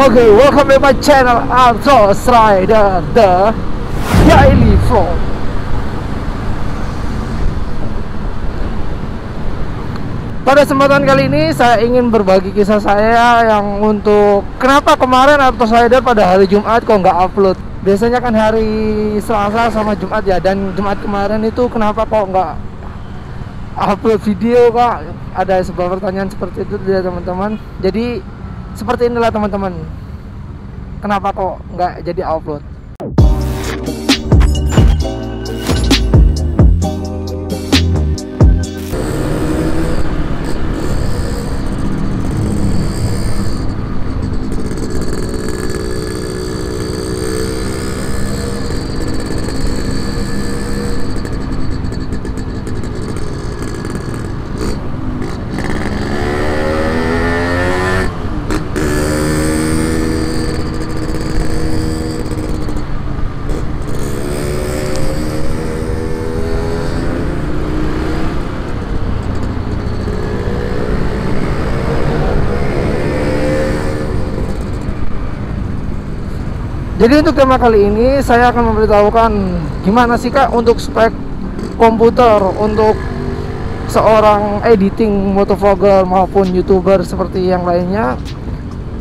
Okay, welcome to my channel Altos Rider The Daily Vlog. Pada kesempatan kali ini saya ingin berbagi kisah saya yang untuk kenapa kemarin Altos Rider pada hari Jumat kok nggak upload. Biasanya kan hari Selasa sama Jumat ya, dan Jumat kemarin itu kenapa kok nggak upload video kak? Ada sebuah pertanyaan seperti itu ya teman-teman. Jadi seperti inilah teman-teman, kenapa kok nggak jadi upload. Jadi untuk tema kali ini saya akan memberitahukan gimana sih kak untuk spek komputer untuk seorang editing motovlogger maupun youtuber seperti yang lainnya.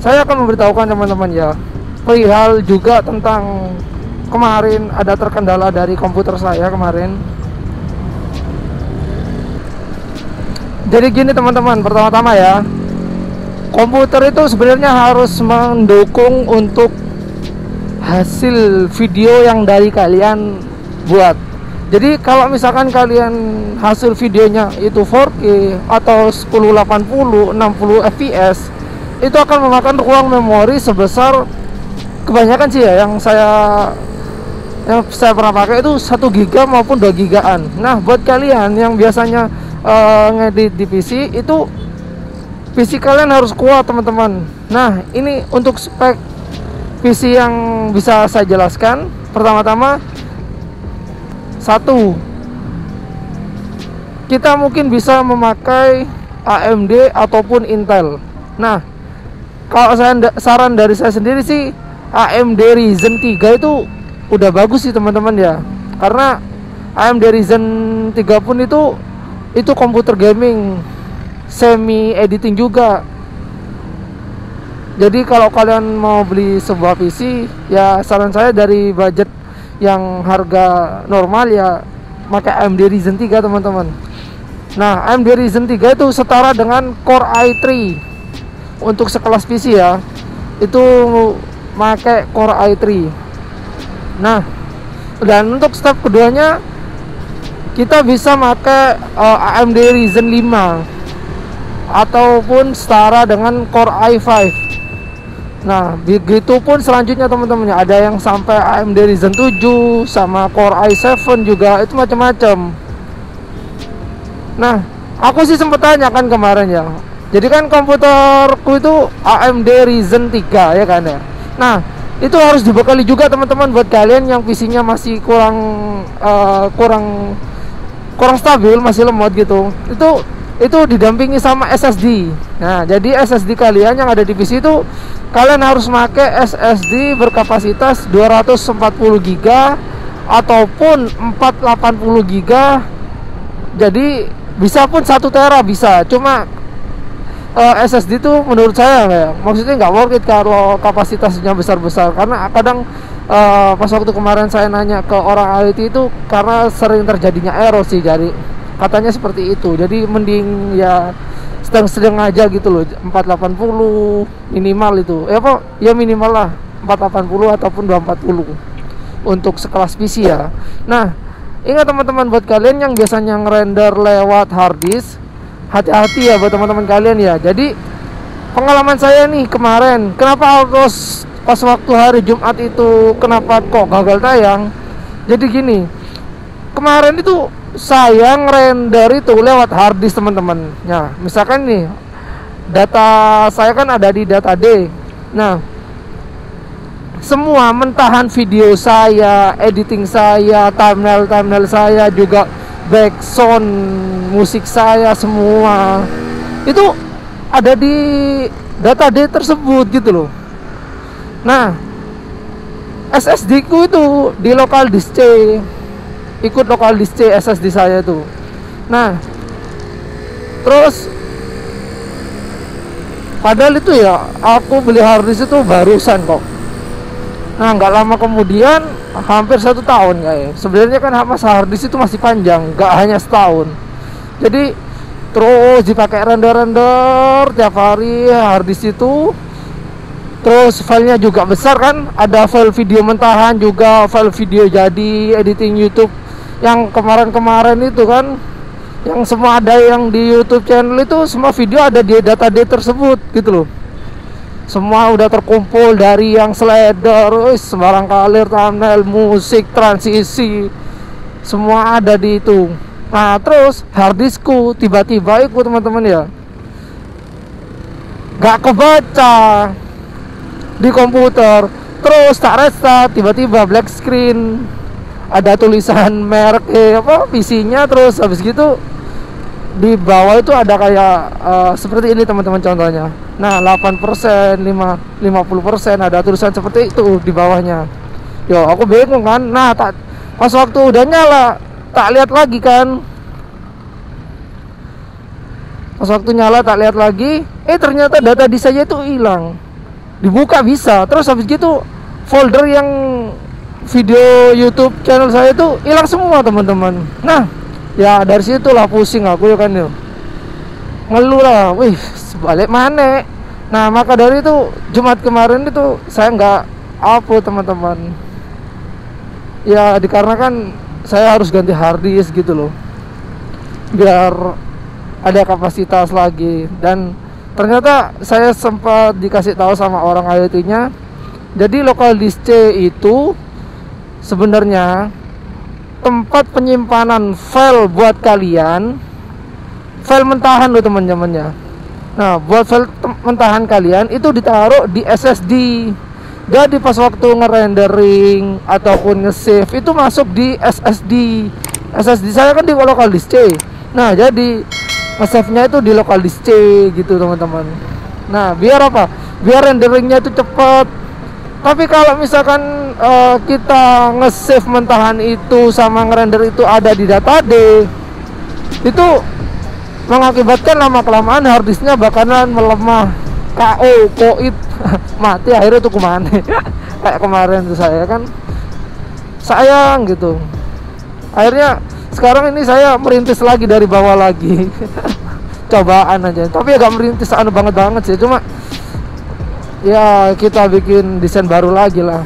Saya akan memberitahukan teman-teman ya, perihal juga tentang kemarin ada terkendala dari komputer saya kemarin. Jadi gini teman-teman, pertama-tama ya, komputer itu sebenarnya harus mendukung untuk hasil video yang dari kalian buat. Jadi kalau misalkan kalian hasil videonya itu 4K atau 1080 60 fps, itu akan memakan ruang memori sebesar, kebanyakan sih ya yang saya pernah pakai itu 1 GB maupun 2 GB-an. Nah buat kalian yang biasanya ngedit di PC, itu PC kalian harus kuat teman-teman. Nah ini untuk spek PC yang bisa saya jelaskan. Pertama-tama, satu, kita mungkin bisa memakai AMD ataupun Intel. Nah, kalau saran dari saya sendiri sih, AMD Ryzen 3 itu udah bagus sih teman-teman ya. Karena AMD Ryzen 3 pun itu komputer gaming semi editing juga. Jadi kalau kalian mau beli sebuah PC, ya saran saya dari budget yang harga normal ya pakai AMD Ryzen 3 teman-teman. Nah AMD Ryzen 3 itu setara dengan Core i3 untuk sekelas PC ya, itu pakai Core i3. Nah dan untuk step keduanya kita bisa pakai AMD Ryzen 5 ataupun setara dengan Core i5. Nah, begitu pun selanjutnya teman-teman, ada yang sampai AMD Ryzen 7 sama Core i7 juga, itu macam-macam. Nah, aku sih sempat tanya kan kemarin ya. Jadi kan komputerku itu AMD Ryzen 3 ya kan ya. Nah, itu harus dibekali juga teman-teman buat kalian yang PC-nya masih kurang stabil, masih lemot gitu. Itu didampingi sama SSD. Nah, jadi SSD kalian yang ada di PC itu kalian harus pakai SSD berkapasitas 240 GB ataupun 480 GB. Jadi bisa pun 1 tera bisa. Cuma SSD itu menurut saya ya, maksudnya nggak worth it kalau kapasitasnya besar-besar. Karena kadang pas waktu kemarin saya nanya ke orang IT itu, karena sering terjadinya error sih, jadi katanya seperti itu. Jadi mending ya sedang aja gitu loh, 480 minimal itu. Ya minimal lah 480 ataupun 240 untuk sekelas PC ya. Nah, ingat teman-teman, buat kalian yang biasanya ngerender lewat hard disk, hati-hati ya buat teman-teman kalian ya. Jadi pengalaman saya nih kemarin, kenapa harus pas waktu hari Jumat itu kenapa kok gagal tayang. Jadi gini, kemarin itu saya ngerender itu lewat hard disk teman-teman. Nah, misalkan nih data saya kan ada di data D. Nah, semua mentahan video saya, editing saya, thumbnail saya, juga background musik saya, semua itu ada di data D tersebut gitu loh. Nah, SSD ku itu di local disk C, ikut local disk C SSD saya tuh. Nah, terus padahal itu ya aku beli harddisk itu barusan kok. Nah, nggak lama kemudian, hampir 1 tahun kayak. Sebenarnya kan masa harddisk itu masih panjang, nggak hanya setahun. Jadi terus dipakai render tiap hari harddisk itu. Terus filenya juga besar kan, ada file video mentahan juga, file video jadi editing YouTube yang kemarin-kemarin itu kan, yang semua ada yang di YouTube channel itu, semua video ada di database tersebut gitu loh. Semua udah terkumpul dari yang slider, sembarang kalir, thumbnail, musik, transisi, semua ada di itu. Nah, terus harddiskku tiba-tiba ikut teman-teman ya, gak kebaca di komputer. Terus tak restart, tiba-tiba black screen, ada tulisan merek PC-nya. Terus habis gitu di bawah itu ada kayak seperti ini teman-teman contohnya. Nah, 8%, 50%, ada tulisan seperti itu di bawahnya. Yo, aku bingung kan. Nah, pas waktu udah nyala, tak lihat lagi kan. Pas waktu nyala tak lihat lagi, ternyata data di saya itu hilang. Dibuka bisa. Terus habis gitu folder yang video YouTube channel saya itu hilang semua teman-teman. Nah, ya dari situ lah pusing aku ya kan ya. Ngeluh lah, wih sebalik mana. Nah, maka dari itu Jumat kemarin itu saya nggak upload teman-teman. Ya dikarenakan saya harus ganti harddisk gitu loh, biar ada kapasitas lagi. Dan ternyata saya sempat dikasih tahu sama orang IoT-nya. Jadi local disk C itu sebenarnya tempat penyimpanan file buat kalian, file mentahan loh teman-temannya. Nah, buat file mentahan kalian itu ditaruh di SSD. Jadi pas waktu ngerendering ataupun nge-save itu masuk di SSD. SSD saya kan di local disk C. Nah, jadi nge-save-nya itu di local disk C gitu teman-teman. Nah, biar apa? Biar renderingnya itu cepat. Tapi kalau misalkan kita nge-save mentahan itu sama ngerender itu ada di data D, itu mengakibatkan lama-kelamaan harddisknya bakalan melemah, KO, koit, mati akhirnya tuh kemana. Kayak kemarin tuh saya kan sayang gitu. Akhirnya sekarang ini saya merintis lagi dari bawah lagi. Cobaan aja. Tapi agak merintis banget sih. Cuma ya kita bikin desain baru lagi lah.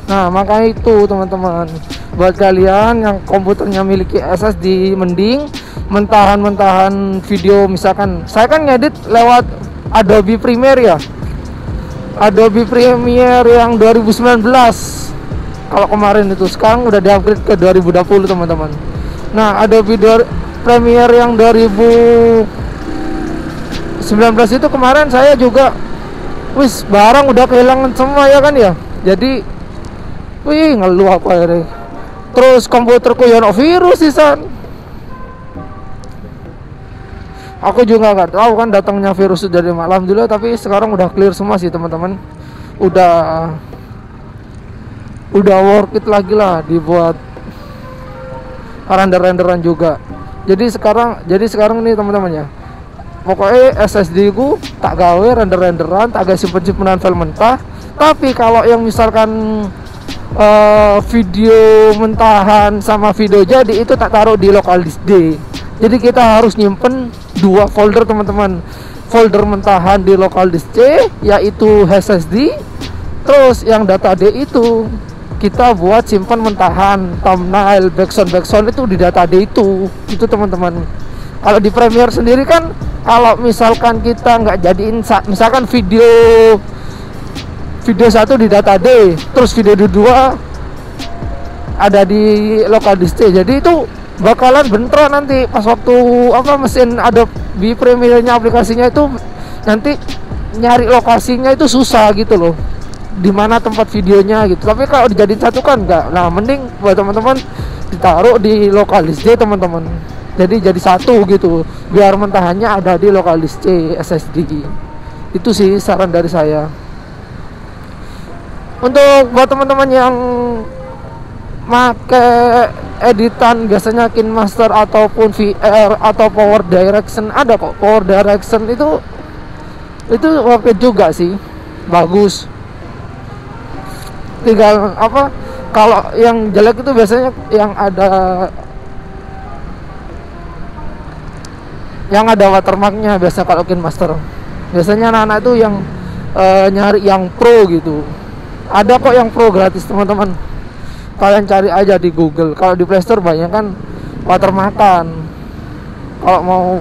Nah, makanya itu teman-teman, buat kalian yang komputernya miliki SSD, mending mentahan video. Misalkan saya kan ngedit lewat Adobe Premiere ya, Adobe Premiere yang 2019 kalau kemarin itu. Sekarang udah di-upgrade ke 2020 teman-teman. Nah, Adobe Premiere yang 2019 itu kemarin saya juga barang udah kehilangan semua ya kan ya. Jadi ngeluh aku akhirnya. Terus komputerku ya virus sisan. Aku juga nggak tahu kan datangnya virus dari malam dulu, tapi sekarang udah clear semua sih teman-teman. Udah worth it lagi lah dibuat renderan juga. Jadi sekarang nih teman-teman ya, pokoknya SSD ku tak gawe renderan, tak gawe simpen-simpenan file mentah. Tapi kalau yang misalkan video mentahan sama video jadi itu tak taruh di local disk D. Jadi kita harus nyimpen 2 folder teman-teman. Folder mentahan di local disk C yaitu SSD. Terus yang data D itu kita buat simpan mentahan, thumbnail, background itu di data D itu teman-teman. Kalau di Premiere sendiri kan, kalau misalkan kita nggak jadiin misalkan video 1 di data D, terus video 2 ada di local disk C. Jadi itu bakalan bentrok nanti pas waktu mesin Adobe Premiere-nya aplikasinya itu nanti nyari lokasinya itu susah gitu loh, di mana tempat videonya gitu. Tapi kalau dijadiin satu kan enggak. Nah, mending buat teman-teman ditaruh di local disk D teman-teman. jadi satu gitu, biar mentahannya ada di local disk C SSD. Itu sih saran dari saya. Untuk buat teman-teman yang make editan biasanya KineMaster ataupun VR atau Power Direction, ada kok Power Direction itu oke juga sih, bagus. Tinggal apa, kalau yang jelek itu biasanya yang ada watermarknya biasa kalau KineMaster. Biasanya anak-anak itu yang nyari yang pro gitu. Ada kok yang pro gratis teman-teman, kalian cari aja di Google. Kalau di Play Store banyak kan watermarkan. Kalau mau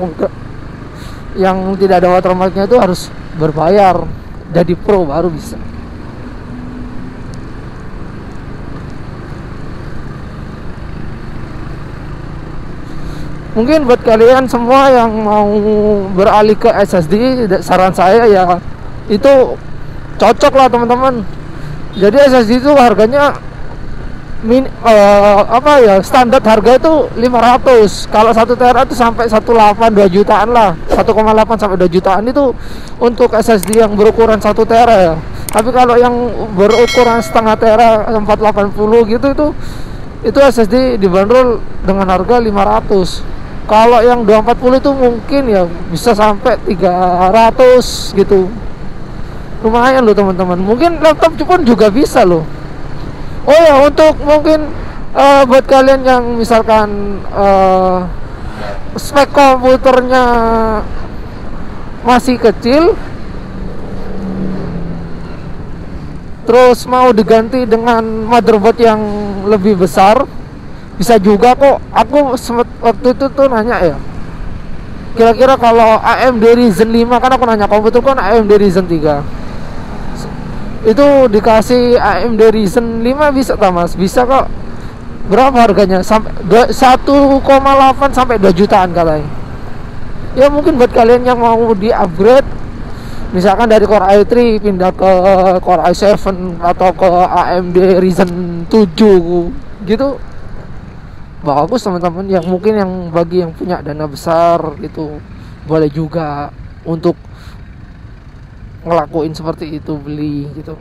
yang tidak ada watermarknya itu harus berbayar, jadi pro baru bisa. Mungkin buat kalian semua yang mau beralih ke SSD, saran saya ya itu cocok lah teman-teman. Jadi SSD itu harganya standar harga itu 500. Kalau 1 tera itu sampai 1,8 2 jutaan lah. 1,8 sampai 2 jutaan itu untuk SSD yang berukuran 1 tera ya. Tapi kalau yang berukuran setengah tera 480 gitu itu SSD dibanderol dengan harga 500. Kalau yang 240 itu mungkin ya bisa sampai 300 gitu. Lumayan loh teman-teman. Mungkin laptop pun juga bisa loh. Oh ya, untuk mungkin buat kalian yang misalkan spek komputernya masih kecil, terus mau diganti dengan motherboard yang lebih besar, bisa juga kok. Aku waktu itu tuh nanya ya, kira-kira kalau AMD Ryzen 5, kan aku nanya komputer kan AMD Ryzen 3 itu dikasih AMD Ryzen 5 bisa tak mas? Bisa kok. Berapa harganya? Sampai 1,8 sampai 2 jutaan katanya. Ya mungkin buat kalian yang mau di upgrade, misalkan dari Core i3 pindah ke Core i7 atau ke AMD Ryzen 7 gitu, bagus teman-teman. Yang mungkin yang bagi yang punya dana besar gitu, boleh juga untuk ngelakuin seperti itu, beli gitu.